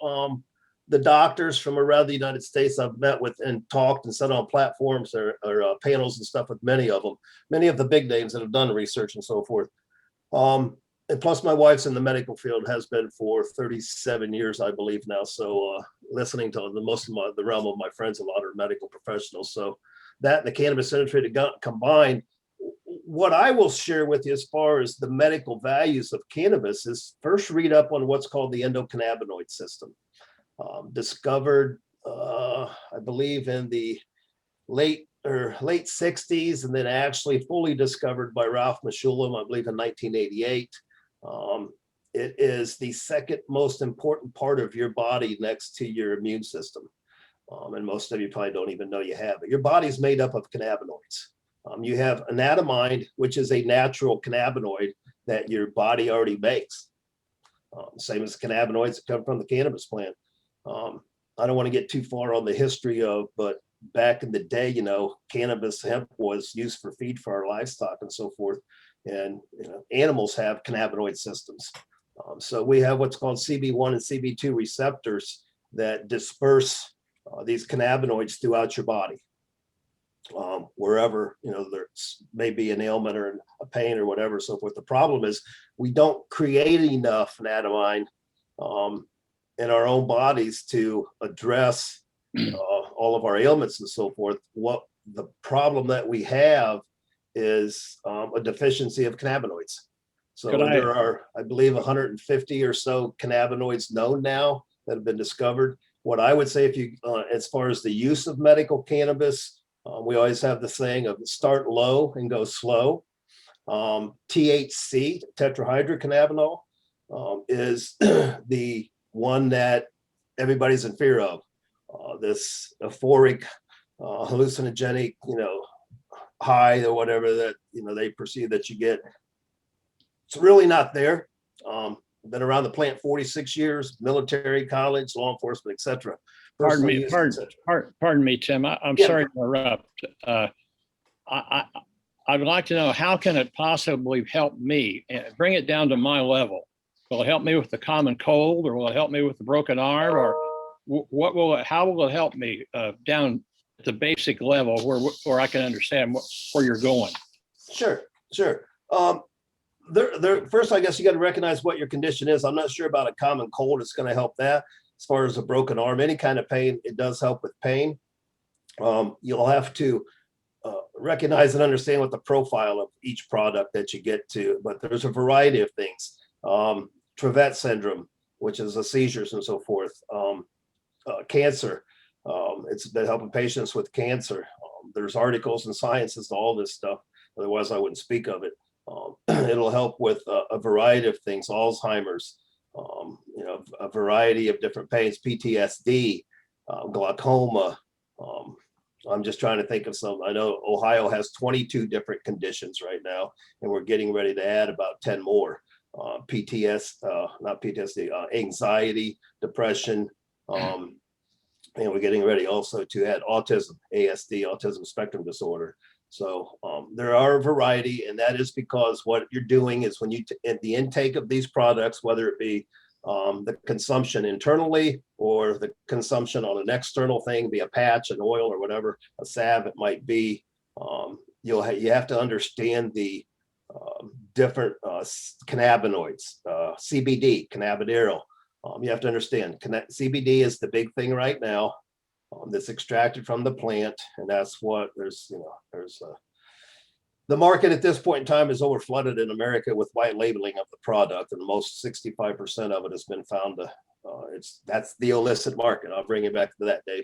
the doctors from around the United States. I've met with and talked and sat on platforms or panels and stuff with many of them, many of the big names that have done research and so forth. And plus my wife's in the medical field, has been for 37 years, I believe now. So listening to most of the realm of my friends, a lot are medical professionals. So that and the cannabis industry combined, what I will share with you as far as the medical values of cannabis is first read up on what's called the endocannabinoid system. Discovered, I believe, in the late 60s, and then actually fully discovered by Ralph Mishulam, I believe, in 1988. It is the second most important part of your body next to your immune system. And most of you probably don't even know you have it. Your body is made up of cannabinoids. You have anandamide, which is a natural cannabinoid that your body already makes. Same as cannabinoids that come from the cannabis plant. I don't want to get too far on the history of, but back in the day, you know, cannabis hemp was used for feed for our livestock and so forth. And you know, animals have cannabinoid systems. So we have what's called CB1 and CB2 receptors that disperse these cannabinoids throughout your body. Wherever, you know, there's maybe an ailment or a pain or whatever, so forth. The problem is we don't create enough anandamide in our own bodies to address all of our ailments and so forth. What the problem that we have is a deficiency of cannabinoids. So there are, I believe, 150 or so cannabinoids known now that have been discovered. What I would say, if you, as far as the use of medical cannabis, we always have the saying of start low and go slow. THC, tetrahydrocannabinol, is the one that everybody's in fear of. This euphoric, hallucinogenic, you know, high or whatever that, you know, they perceive that you get. It's really not there. Been around the plant 46 years, military, college, law enforcement, etc. Pardon me, Tim. I'm sorry to interrupt. I'd like to know, how can it possibly help me? Bring it down to my level. Will it help me with the common cold, or will it help me with the broken arm, or how will it help me down at the basic level where I can understand where you're going? Sure. First, I guess you got to recognize what your condition is. I'm not sure about a common cold. It's going to help that. As far as a broken arm, any kind of pain, it does help with pain. You'll have to recognize and understand what the profile of each product that you get to, but there's a variety of things. Dravet syndrome, which is the seizures and so forth. Cancer, it's been helping patients with cancer. There's articles in Science as to all this stuff. Otherwise, I wouldn't speak of it. It'll help with a variety of things, Alzheimer's, you know, a variety of different pains, PTSD, glaucoma. I'm just trying to think of some. I know Ohio has 22 different conditions right now, and we're getting ready to add about 10 more. Anxiety, depression, and we're getting ready also to add autism, ASD, autism spectrum disorder. So there are a variety, and that is because what you're doing is when you the intake of these products, whether it be the consumption internally or the consumption on an external thing, be a patch, an oil, or whatever, a salve it might be, you have to understand the different cannabinoids, CBD, cannabidiol. You have to understand CBD is the big thing right now. That's extracted from the plant, and that's what there's the market at this point in time is overflooded in America with white labeling of the product, and most 65% of it has been found to That's the illicit market. I'll bring you back to that, Dave.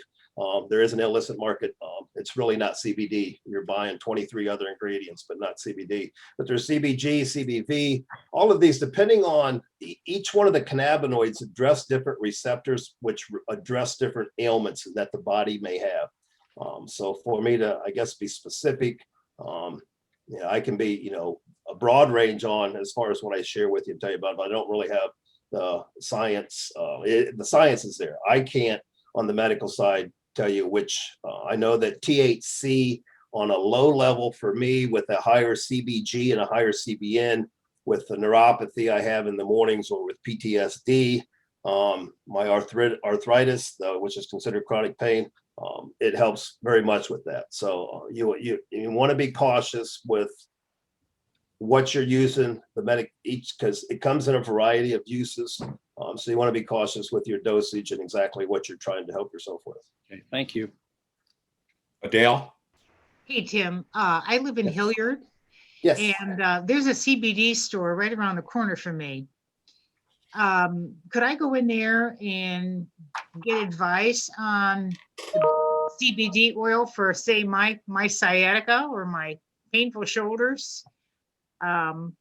There is an illicit market. It's really not CBD. You're buying 23 other ingredients, but not CBD. But there's CBG, CBV, all of these, depending on each one of the cannabinoids address different receptors, which address different ailments that the body may have. So for me to, I guess, be specific, I can be, a broad range on as far as what I share with you and tell you about, but I don't really have the science. The science is there. I can't, on the medical side, tell you which. I know that THC on a low level for me, with a higher CBG and a higher CBN, with the neuropathy I have in the mornings, or with PTSD, my arthritis, which is considered chronic pain, it helps very much with that. So you want to be cautious with what you're using because it comes in a variety of uses. So you want to be cautious with your dosage and exactly what you're trying to help yourself with. Okay, thank you. Adele? Hey, Tim, I live in Hilliard. Yes. And there's a CBD store right around the corner from me. Could I go in there and get advice on CBD oil for, say, my sciatica or my painful shoulders? Are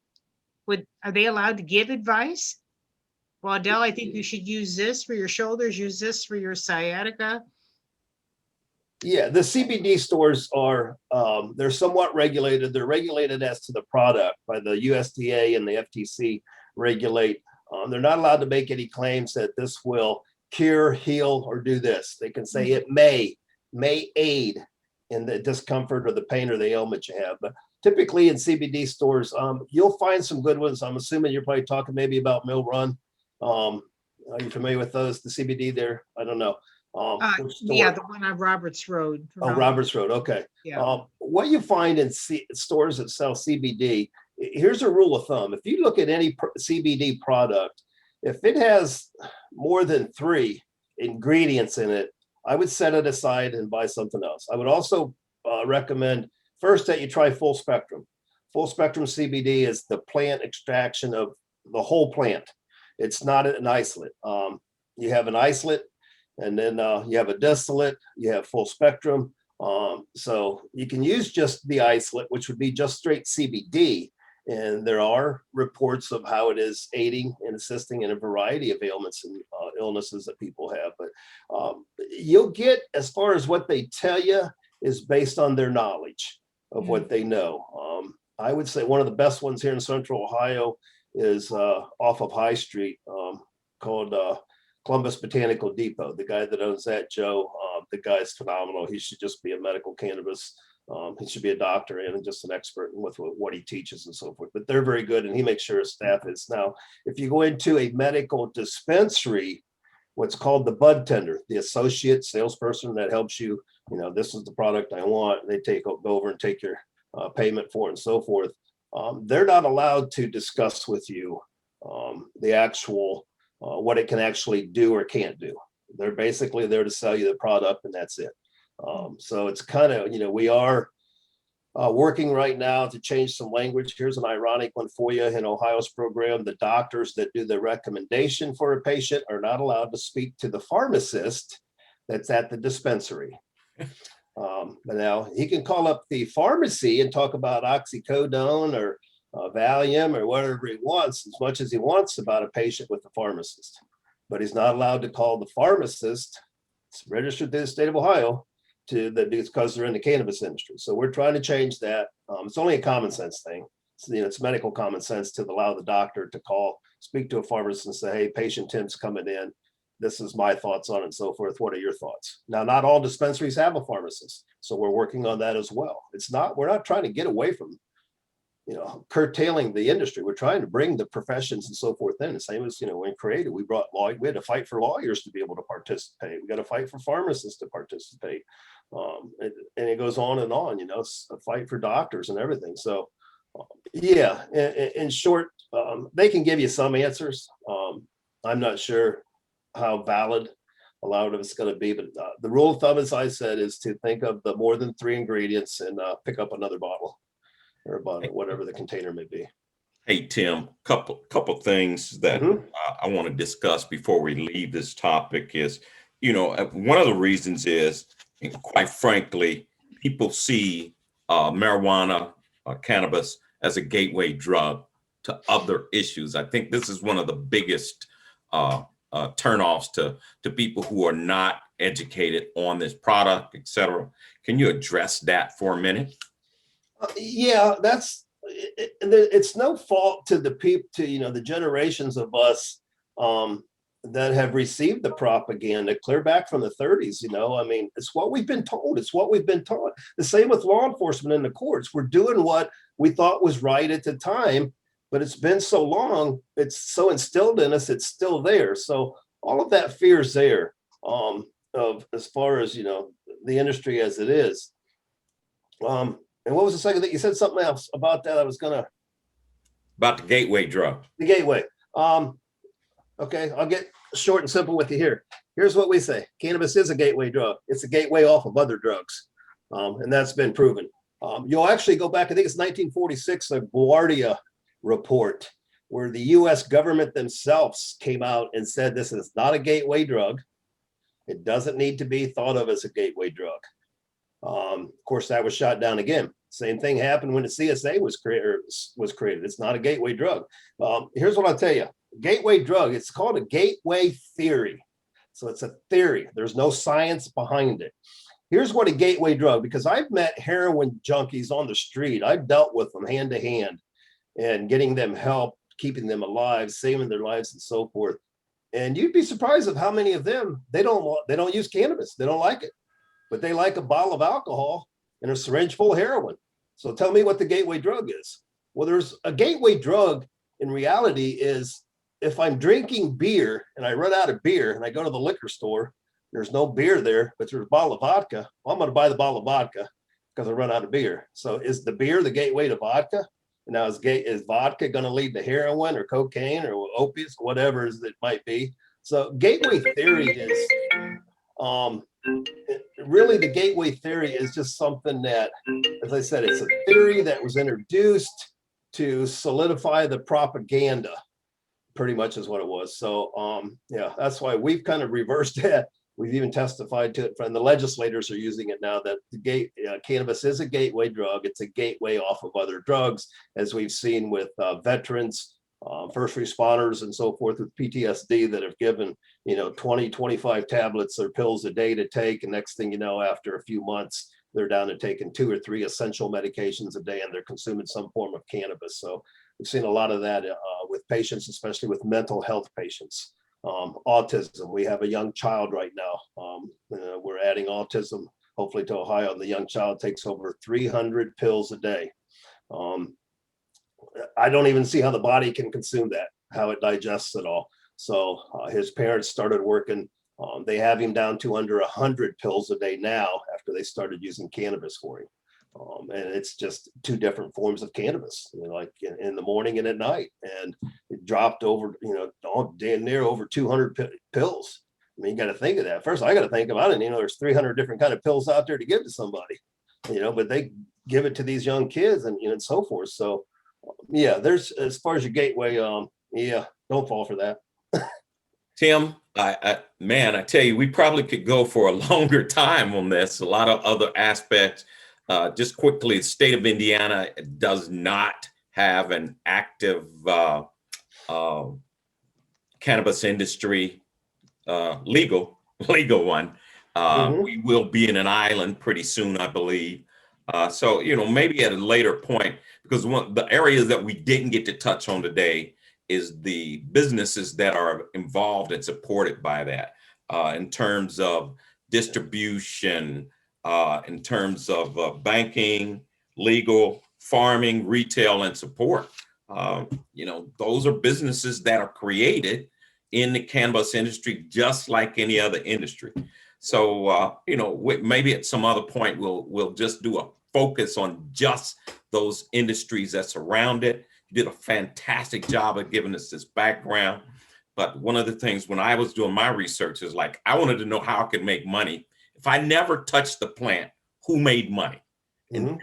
they allowed to give advice? Well, Adele, I think you should use this for your shoulders, use this for your sciatica. Yeah, the CBD stores are, they're somewhat regulated. They're regulated as to the product by the USDA and the FTC regulate. They're not allowed to make any claims that this will cure, heal, or do this. They can say it may aid in the discomfort or the pain or the ailment you have. But typically in CBD stores, you'll find some good ones. I'm assuming you're probably talking maybe about Mill Run. Are you familiar with those, the CBD there? I don't know. Yeah, the one on Roberts Road. Oh, Roberts Road. Okay. Yeah. What you find in stores that sell CBD, here's a rule of thumb. If you look at any CBD product, if it has more than 3 ingredients in it, I would set it aside and buy something else. I would also recommend first that you try full spectrum. Full spectrum CBD is the plant extraction of the whole plant. It's not an isolate. You have an isolate, and then you have a distillate, you have full spectrum. So you can use just the isolate, which would be just straight CBD. And there are reports of how it is aiding and assisting in a variety of ailments and illnesses that people have. But you'll get, as far as what they tell you, is based on their knowledge of what they know. I would say one of the best ones here in Central Ohio is off of High Street, called Columbus Botanical Depot. The guy that owns that, Joe, the guy's phenomenal. He should just be a medical cannabis. He should be a doctor and just an expert with what he teaches and so forth. But they're very good, and he makes sure his staff is. Now, if you go into a medical dispensary, what's called the bud tender, the associate salesperson that helps you, this is the product I want. They go over and take your payment for it and so forth. They're not allowed to discuss with you the actual what it can actually do or can't do. They're basically there to sell you the product, and that's it. So it's kind of, we are working right now to change some language. Here's an ironic one for you. In Ohio's program, the doctors that do the recommendation for a patient are not allowed to speak to the pharmacist that's at the dispensary. But now he can call up the pharmacy and talk about oxycodone or Valium or whatever he wants, as much as he wants about a patient with the pharmacist. But he's not allowed to call the pharmacist, it's registered to the state of Ohio, because they're in the cannabis industry. So we're trying to change that. It's only a common sense thing. It's medical common sense to allow the doctor to speak to a pharmacist and say, hey, patient Tim's coming in. This is my thoughts on it and so forth. What are your thoughts? Now, not all dispensaries have a pharmacist. So we're working on that as well. We're not trying to get away from, curtailing the industry. We're trying to bring the professions and so forth in. The same as, when created, we had to fight for lawyers to be able to participate. We got to fight for pharmacists to participate. And it goes on and on, it's a fight for doctors and everything. So yeah, in short, they can give you some answers. I'm not sure how valid a lot of it's going to be, but the rule of thumb, as I said, is to think of the more than 3 ingredients and pick up another bottle or a bottle, whatever the container may be. Hey, Tim, couple things that Mhm. I want to discuss before we leave this topic is, one of the reasons is, and quite frankly, people see marijuana, cannabis as a gateway drug to other issues. I think this is one of the biggest turnoffs to people who are not educated on this product, et cetera. Can you address that for a minute? Yeah, it's no fault to the people, to the generations of us that have received the propaganda clear back from the 30s. I mean, it's what we've been told. It's what we've been taught. The same with law enforcement in the courts. We're doing what we thought was right at the time, but it's been so long, it's so instilled in us, it's still there. So all of that fear is there, of as far as the industry as it is. And what was the second thing? You said something else about that. I was gonna About the gateway drug. the gateway. Okay, I'll get short and simple with you here. Here's what we say: cannabis is a gateway drug. It's a gateway off of other drugs, and that's been proven. You'll actually go back. I think it's 1946, a Guardia report, where the U.S. government themselves came out and said this is not a gateway drug. It doesn't need to be thought of as a gateway drug. Of course, that was shot down again. Same thing happened when the CSA was created. It's not a gateway drug. Here's what I'll tell you. Gateway drug, it's called a gateway theory. So it's a theory. There's no science behind it. Here's what a gateway drug, because I've met heroin junkies on the street. I've dealt with them hand to hand and getting them help, keeping them alive, saving their lives and so forth. And you'd be surprised of how many of them, they don't use cannabis. They don't like it, but they like a bottle of alcohol and a syringe full of heroin. So tell me what the gateway drug is. Well, there's a gateway drug in reality is if I'm drinking beer and I run out of beer and I go to the liquor store, there's no beer there, but there's a bottle of vodka. Well, I'm going to buy the bottle of vodka because I run out of beer. So is the beer the gateway to vodka? And now is vodka going to lead to heroin or cocaine or opiates, whatever it might be? So gateway theory is, really the gateway theory is just something that, as I said, it's a theory that was introduced to solidify the propaganda, pretty much is what it was. So yeah, that's why we've kind of reversed that. We've even testified to it, and the legislators are using it now, that cannabis is a gateway drug. It's a gateway off of other drugs, as we've seen with veterans, first responders and so forth with PTSD that have given 20, 25 tablets or pills a day to take, and next thing you know, after a few months, they're down to taking 2 or 3 essential medications a day, and they're consuming some form of cannabis. So we've seen a lot of that with patients, especially with mental health patients. Autism, we have a young child right now. We're adding autism hopefully to Ohio, and the young child takes over 300 pills a day. I don't even see how the body can consume that, how it digests it all. So his parents started working. They have him down to under 100 pills a day now after they started using cannabis for him. And it's just 2 different forms of cannabis, like in the morning and at night. And it dropped over, damn near over 200 pills. I mean, you got to think of that. First, I got to think about it. There's 300 different kind of pills out there to give to somebody, but they give it to these young kids and so forth. So yeah, there's, as far as your gateway, yeah, don't fall for that. Tim, I tell you, we probably could go for a longer time on this. A lot of other aspects. Just quickly, the state of Indiana does not have an active cannabis industry, legal one. We will be in an island pretty soon, I believe. So, maybe at a later point, because one of the areas that we didn't get to touch on today is the businesses that are involved and supported by that, in terms of distribution, in terms of banking, legal, farming, retail, and support. Those are businesses that are created in the cannabis industry, just like any other industry. So, maybe at some other point, we'll just do a focus on just those industries that surround it. You did a fantastic job of giving us this background. But one of the things when I was doing my research is I wanted to know how I could make money. If I never touched the plant, who made money? And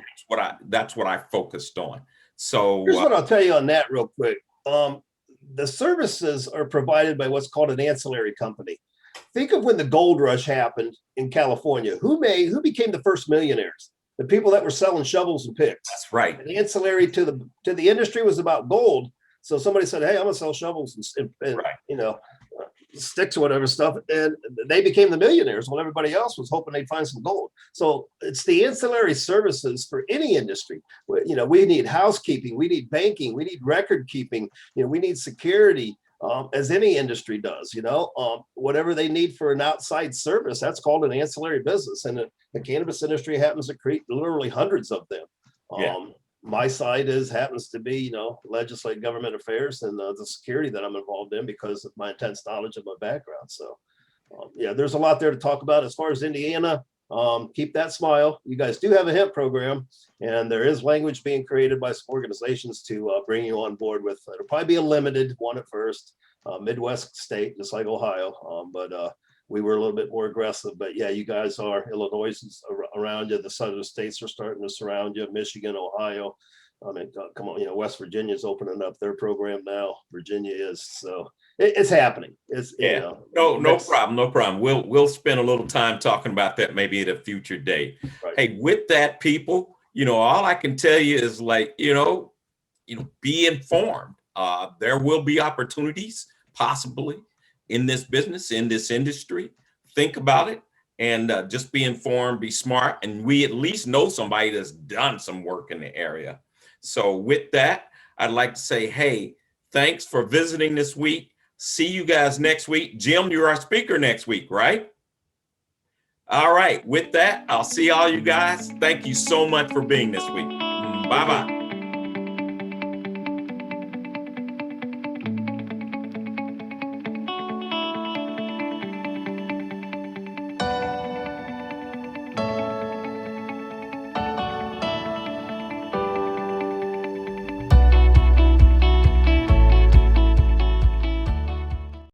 that's what I focused on. So Here's what I'll tell you on that real quick. The services are provided by what's called an ancillary company. Think of when the gold rush happened in California. Who became the first millionaires? The people that were selling shovels and picks. that's right. And ancillary to the industry was about gold. So somebody said, "Hey, I'm gonna sell shovels and Right. Sticks or whatever stuff," and they became the millionaires while everybody else was hoping they'd find some gold. So it's the ancillary services for any industry. We need housekeeping, we need banking, we need record keeping, we need security, as any industry does. Whatever they need for an outside service, that's called an ancillary business, and the cannabis industry happens to create literally hundreds of them. Yeah. My side happens to be, legislative government affairs and the security that I'm involved in because of my intense knowledge of my background. So, there's a lot there to talk about. As far as Indiana, keep that smile. You guys do have a hemp program, and there is language being created by some organizations to bring you on board with. It'll probably be a limited one at first, Midwest state, just like Ohio. But we were a little bit more aggressive. But yeah, you guys are. Illinois is around you. The southern states are starting to surround you. Michigan, Ohio. I mean, come on, West Virginia's opening up their program now. Virginia is. So it's happening. It's No problem. We'll spend a little time talking about that maybe at a future date. Right. Hey, with that, people, all I can tell you is be informed. There will be opportunities possibly in this business, in this industry. Think about it and just be informed, be smart. And we at least know somebody that's done some work in the area. So with that, I'd like to say, hey, thanks for visiting this week. See you guys next week. Jim, you're our speaker next week, right? All right. With that, I'll see all you guys. Thank you so much for being this week. Bye-bye.